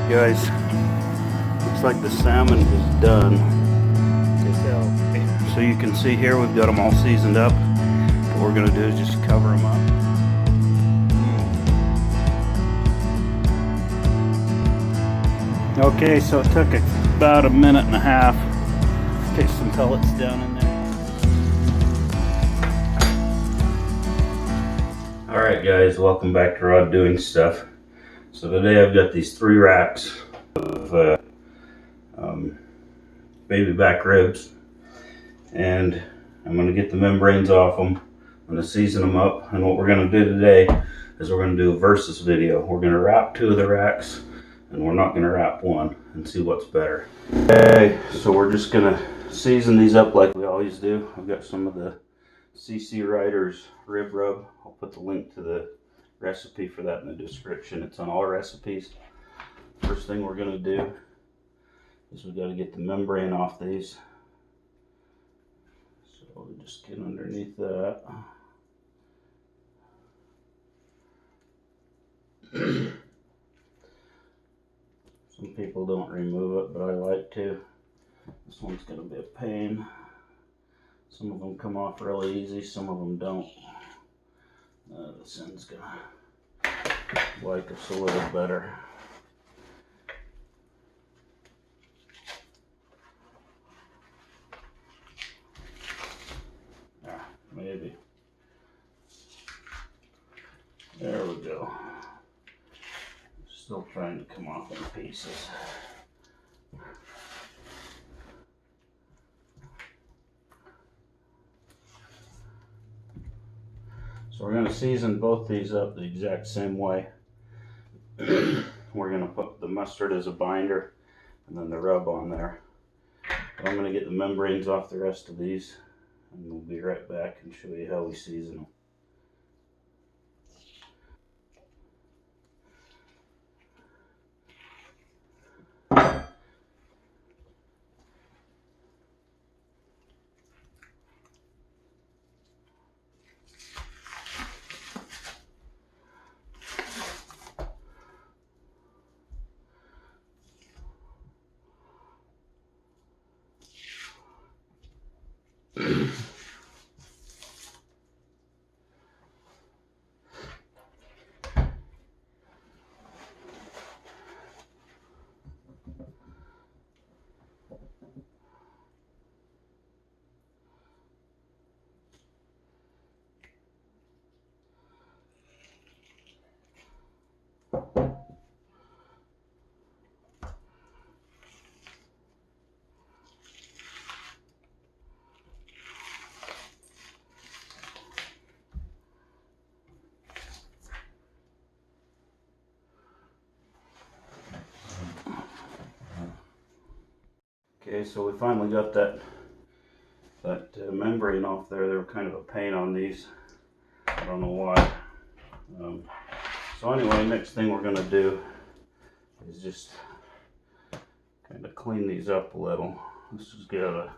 Guys, looks like the salmon is done. So you can see here we've got them all seasoned up. What we're going to do is just cover them up. Okay, so it took about a minute and a half. Take some pellets down in there. Alright guys, welcome back to Rod Doing Stuff. So today I've got these 3 racks of baby back ribs, and I'm going to get the membranes off them. I'm going to season them up, and what we're going to do today is we're going to do a versus video. We're going to wrap 2 of the racks, and we're not going to wrap 1 and see what's better. Okay, so we're just going to season these up like we always do. I've got some of the CC Riders rib rub. I'll put the link to the recipe for that in the description. It's on all recipes. First thing we're going to do is we've got to get the membrane off these. So we'll just get underneath that. Some people don't remove it, but I like to. This one's going to be a pain. Some of them come off really easy, some of them don't. This end's going to like us a little better. Maybe. There we go. Still trying to come off in pieces. So we're going to season both these up the exact same way. We're going to put the mustard as a binder and then the rub on there. But I'm going to get the membranes off the rest of these, and we'll be right back and show you how we season them. Okay, so we finally got that membrane off there. They were kind of a pain on these. I don't know why. So anyway, next thing we're going to do is just kind of clean these up a little. Let's just get a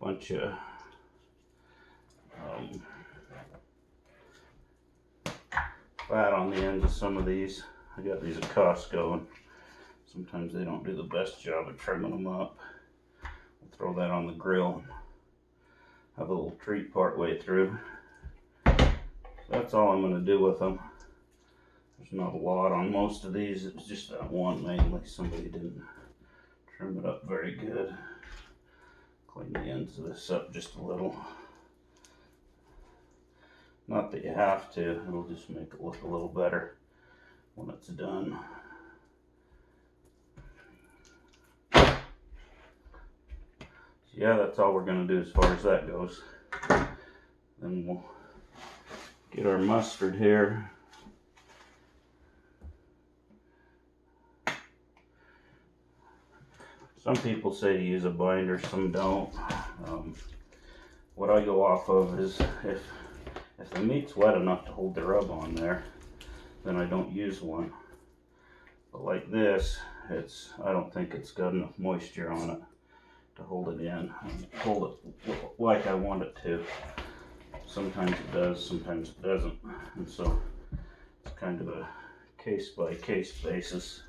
bunch of fat on the ends of some of these. I got these at Costco, and sometimes they don't do the best job of trimming them up. I'll throw that on the grill. Have a little treat part way through. So that's all I'm going to do with them. There's not a lot on most of these. It was just that one mainly. Somebody didn't trim it up very good. Clean the ends of this up just a little. Not that you have to. It'll just make it look a little better when it's done. Yeah, that's all we're going to do as far as that goes. Then we'll get our mustard here. Some people say to use a binder, some don't. What I go off of is if the meat's wet enough to hold the rub on there, then I don't use one. But like this, I don't think it's got enough moisture on it to hold it in and hold it like I want it to. Sometimes it does, sometimes it doesn't, and so it's kind of a case by case basis.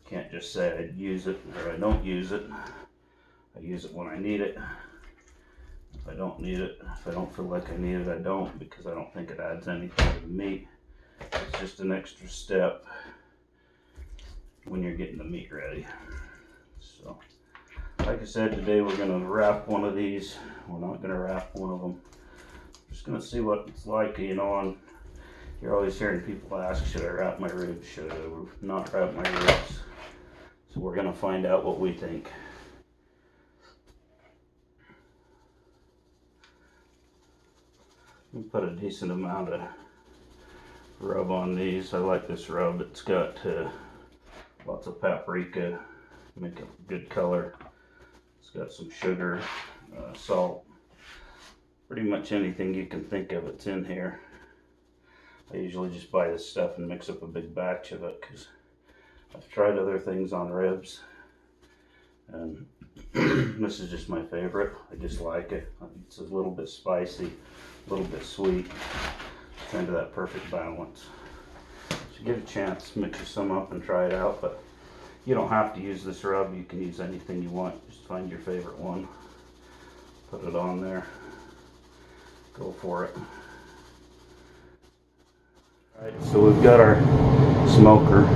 Can't just say I use it or I don't use it. I use it when I need it. If I don't need it, if I don't feel like I need it, I don't, because I don't think it adds anything to the meat. It's just an extra step when you're getting the meat ready. So, like I said, today we're going to wrap one of these. We're not going to wrap one of them. Just going to see what it's like, you know. You're always hearing people ask, should I wrap my ribs? Should I not wrap my ribs? So we're going to find out what we think. We put a decent amount of rub on these. I like this rub. It's got lots of paprika, make a good color. It's got some sugar, salt, pretty much anything you can think of it's in here. I usually just buy this stuff and mix up a big batch of it because I've tried other things on ribs and this is just my favorite. I just like it. It's a little bit spicy, a little bit sweet. It's kind of that perfect balance. So give it a chance, mix some up and try it out, but you don't have to use this rub. You can use anything you want. Just find your favorite one, put it on there, go for it. Alright, so we've got our smoker.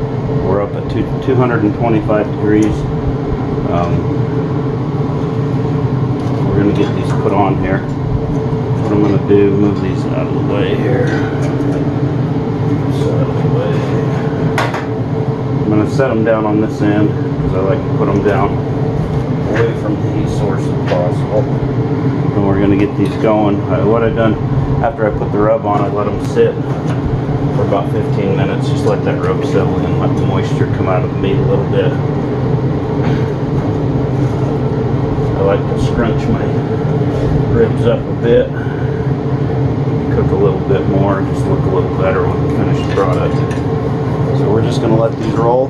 We're up at 225 degrees. We're going to get these put on here. What I'm going to do, move these out of the way here. Out of the way. I'm going to set them down on this end because I like to put them down away from the heat source if possible. And we're going to get these going. What I've done after I put the rub on, I let them sit for about 15 minutes. Just let that rub settle in, let the moisture come out of the meat a little bit. I like to scrunch my ribs up a bit. Cook a little bit more, just look a little better with the finished product. So we're just going to let these roll.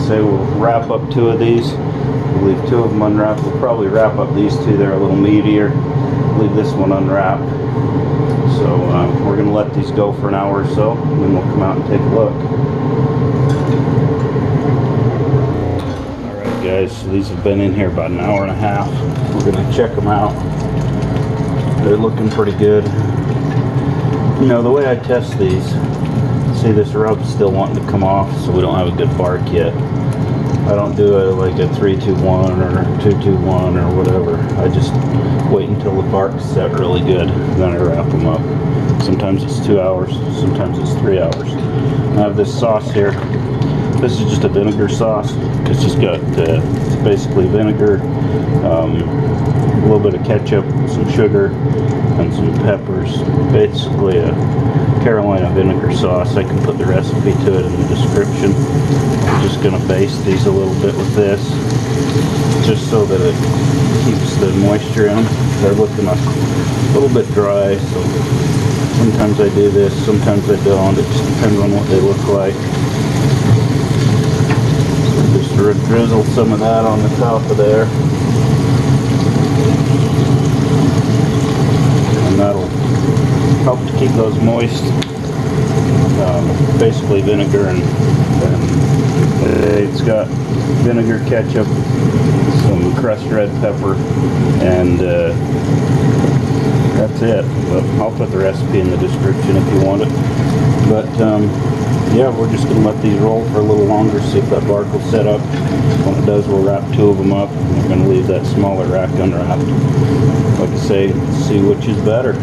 Say we'll wrap up 2 of these. We'll leave 2 of them unwrapped. We'll probably wrap up these 2. They're a little meatier. Leave this one unwrapped. So we're going to let these go for an hour or so, and then we'll come out and take a look. Alright guys, so these have been in here about an hour and a half. We're going to check them out. They're looking pretty good. You know, the way I test these, see this rub's still wanting to come off, so we don't have a good bark yet. I don't do it like a 3-2-1 or 2-2-1 or whatever. I just wait until the bark's set really good, then I wrap them up. Sometimes it's 2 hours, sometimes it's 3 hours. I have this sauce here. This is just a vinegar sauce. It's just got it's basically vinegar, a little bit of ketchup, some sugar, and some peppers. Basically a Carolina vinegar sauce. I can put the recipe to it in the description. I'm just going to baste these a little bit with this, just so that it keeps the moisture in them. They're looking a little bit dry, so sometimes I do this, sometimes I don't. It just depends on what they look like. Just drizzle some of that on the top of there. And that'll help to keep those moist. Basically vinegar and it's got vinegar, ketchup, some crushed red pepper, and that's it. But I'll put the recipe in the description if you want it. But yeah, we're just going to let these roll for a little longer, see if that bark will set up. When it does, we'll wrap 2 of them up, and we're going to leave that smaller rack unwrapped. Like I say, see which is better.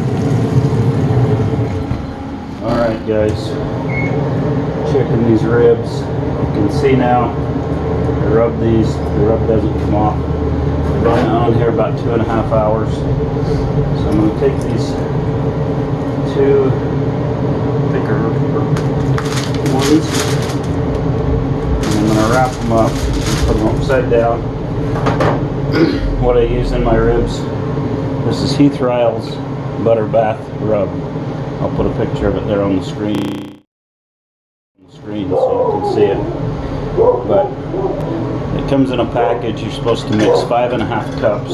Alright guys, checking these ribs. You can see now, I rub these, the rub doesn't come off. They've been on here about 2.5 hours. So I'm going to take these 2 thicker ones, and I'm going to wrap them up, put them upside down. What I use in my ribs, this is Heath Ryle's Butter Bath Rub. I'll put a picture of it there on the screen so you can see it. But it comes in a package. You're supposed to mix 5.5 cups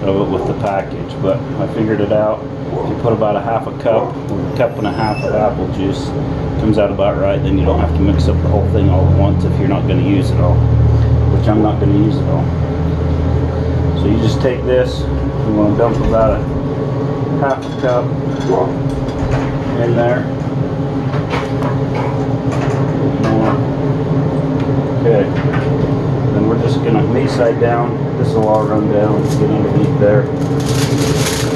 of it with the package, but I figured it out. If you put about a half a cup with a cup and a half of apple juice, it comes out about right. Then you don't have to mix up the whole thing all at once if you're not going to use it all, which I'm not going to use it all. So you just take this, you want to dump about a half a cup in there. Okay, then we're just gonna knee side down. This will all run down, get underneath there.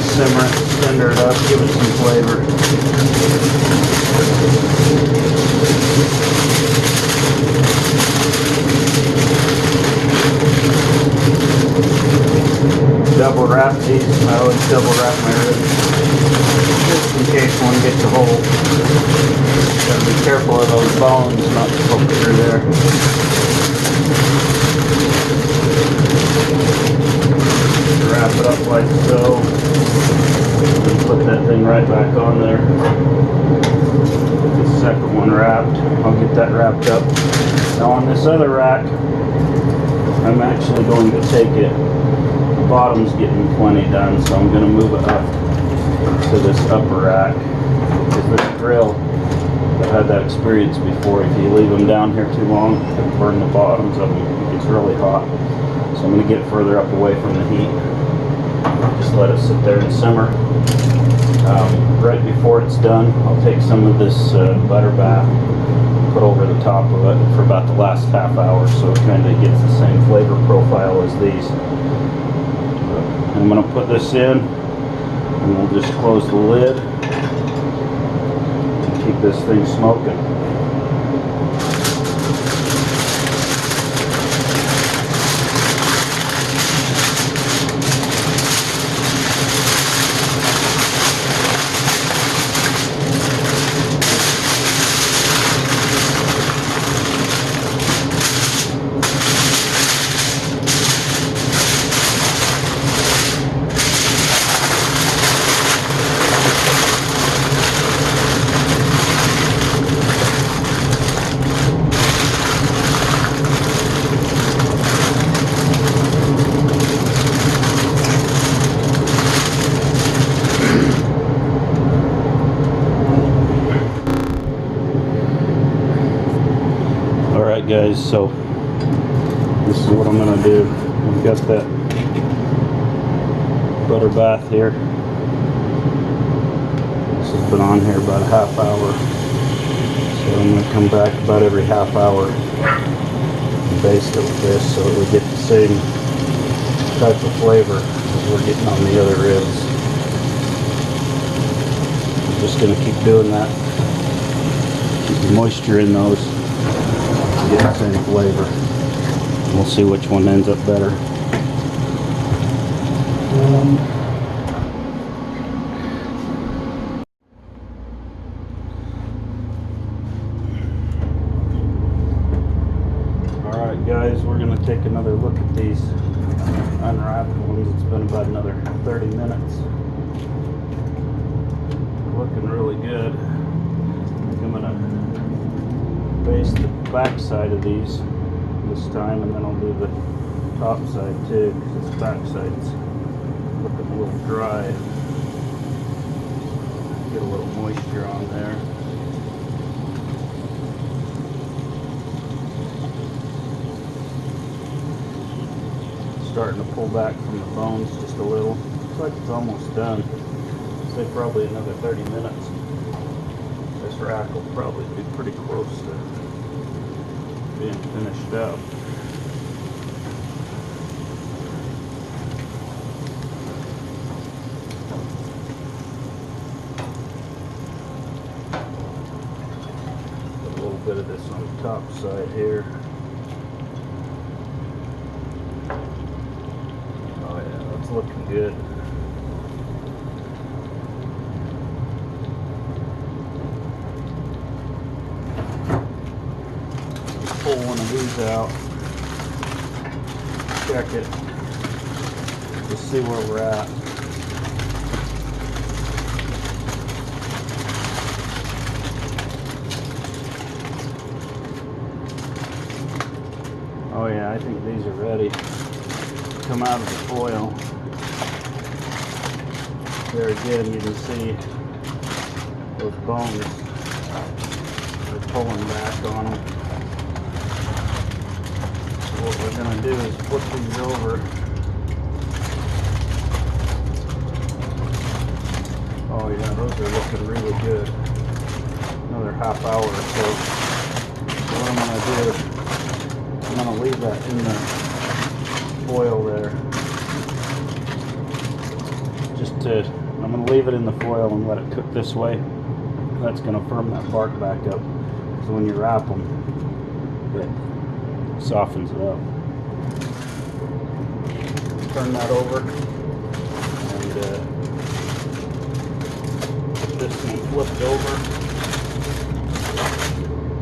Simmer it, tender it up, give it some flavor. Double wrap these. I always double wrap my ribs just in case one gets a hold. Gotta be careful of those bones not to poke through there. Wrap it up like so. And put that thing right back on there. Get the second one wrapped. I'll get that wrapped up. Now on this other rack, I'm actually going to take it. The bottom's getting plenty done, so I'm going to move it up to this upper rack. Because this grill, I've had that experience before. If you leave them down here too long, it'll burn the bottoms of them. It gets really hot. So I'm going to get further up away from the heat. Just let it sit there and simmer. Right before it's done, I'll take some of this butter bath, put over the top of it for about the last half hour, so it kind of gets the same flavor profile as these. I'm going to put this in, and we'll just close the lid and keep this thing smoking. Alright guys, so this is what I'm going to do. We've got that butter bath here. This has been on here about a half hour. So I'm going to come back about every half hour and baste it with this so that we get the same type of flavor as we're getting on the other ribs. I'm just going to keep doing that. Keep the moisture in those. Get the same flavor. We'll see which one ends up better. Alright guys, we're going to take another look at these unwrapped ones. It's been about another 30 minutes. They're looking really good. I think I'm going to baste the back side of these this time, and then I'll do the top side too, because this back side's looking a little dry. Get a little moisture on there. Starting to pull back from the bones just a little. Looks like it's almost done. I'd say probably another 30 minutes. This rack will probably be pretty close to being finished up. Put a little bit of this on the top side here. Oh yeah, that's looking good. Pull one of these out, check it, just see where we're at. Oh yeah, I think these are ready to come out of the foil. There again, you can see those bones are pulling back on them. So what we're going to do is flip these over. Oh yeah, those are looking really good. Another half hour or so. So what I'm going to do, I'm going to leave that in the foil there. I'm going to leave it in the foil and let it cook this way. That's going to firm that bark back up. So when you wrap them, it softens it up. Turn that over and get this one flipped over.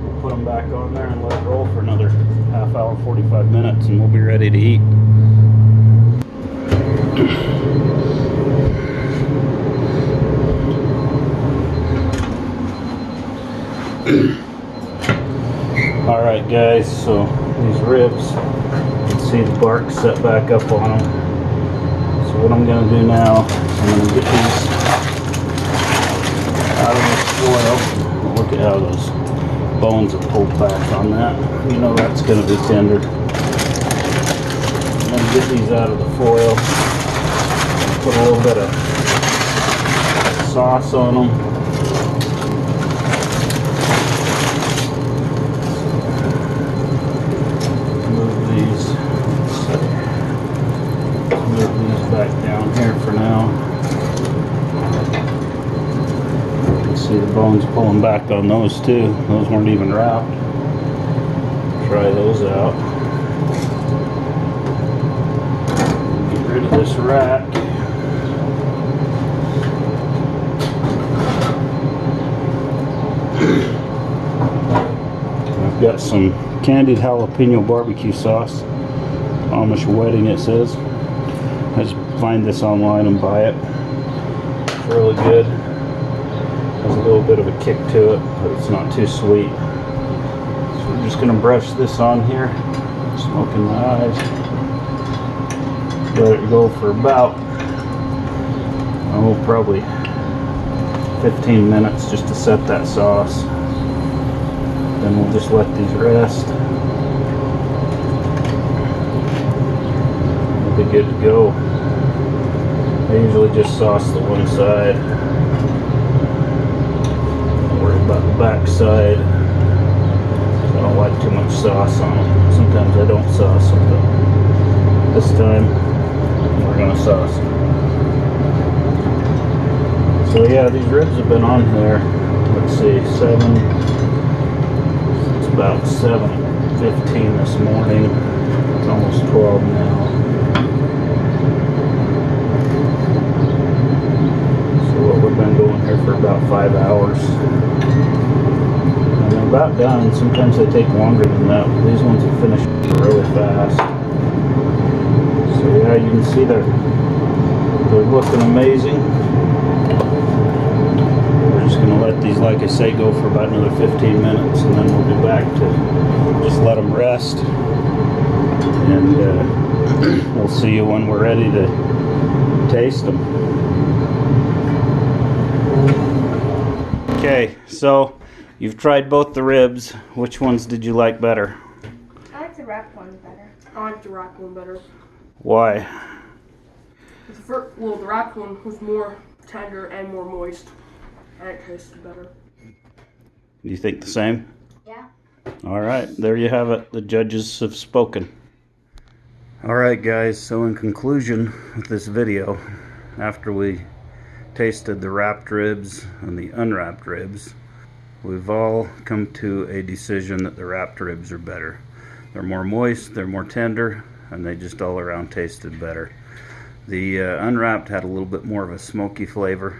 We'll put them back on there and let it roll for another half hour, 45 minutes, and we'll be ready to eat. Alright guys, so these ribs, you can see the bark set back up on them. So what I'm going to do now, I'm going to get these out of this foil. Look at how those bones are pulled back on that. You know that's going to be tender. I'm going to get these out of the foil. Put a little bit of sauce on them. Back down here for now. You can see the bones pulling back on those too. Those weren't even wrapped. Try those out. Get rid of this rack. I've got some candied jalapeno barbecue sauce. Amish wedding it says. I just find this online and buy it. It's really good. Has a little bit of a kick to it, but it's not too sweet. So we're just going to brush this on here. Smoking my eyes. Let it go for about, oh, probably 15 minutes just to set that sauce. Then we'll just let these rest. We'll be good to go. I usually just sauce the one side. Don't worry about the back side. I don't like too much sauce on them. Sometimes I don't sauce them, but this time we're going to sauce them. So yeah, these ribs have been on here. Let's see, it's about 7:15 this morning. It's almost 12 now. We've been going here for about 5 hours. And they're about done. Sometimes they take longer than that. These ones will finish really fast. So yeah, you can see they're looking amazing. We're just going to let these, like I say, go for about another 15 minutes, and then we'll be back to just let them rest. And we'll see you when we're ready to taste them. Okay, so you've tried both the ribs. Which ones did you like better? I like the wrapped one better. I like the wrapped one better. Why? The wrapped one was more tender and more moist, and it tasted better. Do you think the same? Yeah. All right, there you have it. The judges have spoken. All right, guys, so in conclusion with this video, after we tasted the wrapped ribs and the unwrapped ribs, we've all come to a decision that the wrapped ribs are better. They're more moist, they're more tender, and they just all around tasted better. The unwrapped had a little bit more of a smoky flavor,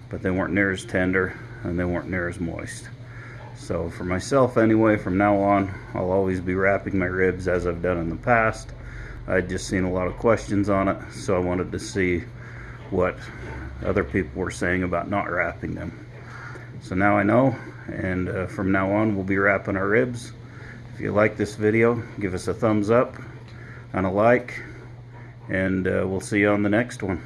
but they weren't near as tender and they weren't near as moist. So for myself anyway, from now on, I'll always be wrapping my ribs as I've done in the past. I'd just seen a lot of questions on it, so I wanted to see what other people were saying about not wrapping them. So now I know, and from now on we'll be wrapping our ribs. If you like this video, give us a thumbs up and a like, and we'll see you on the next one.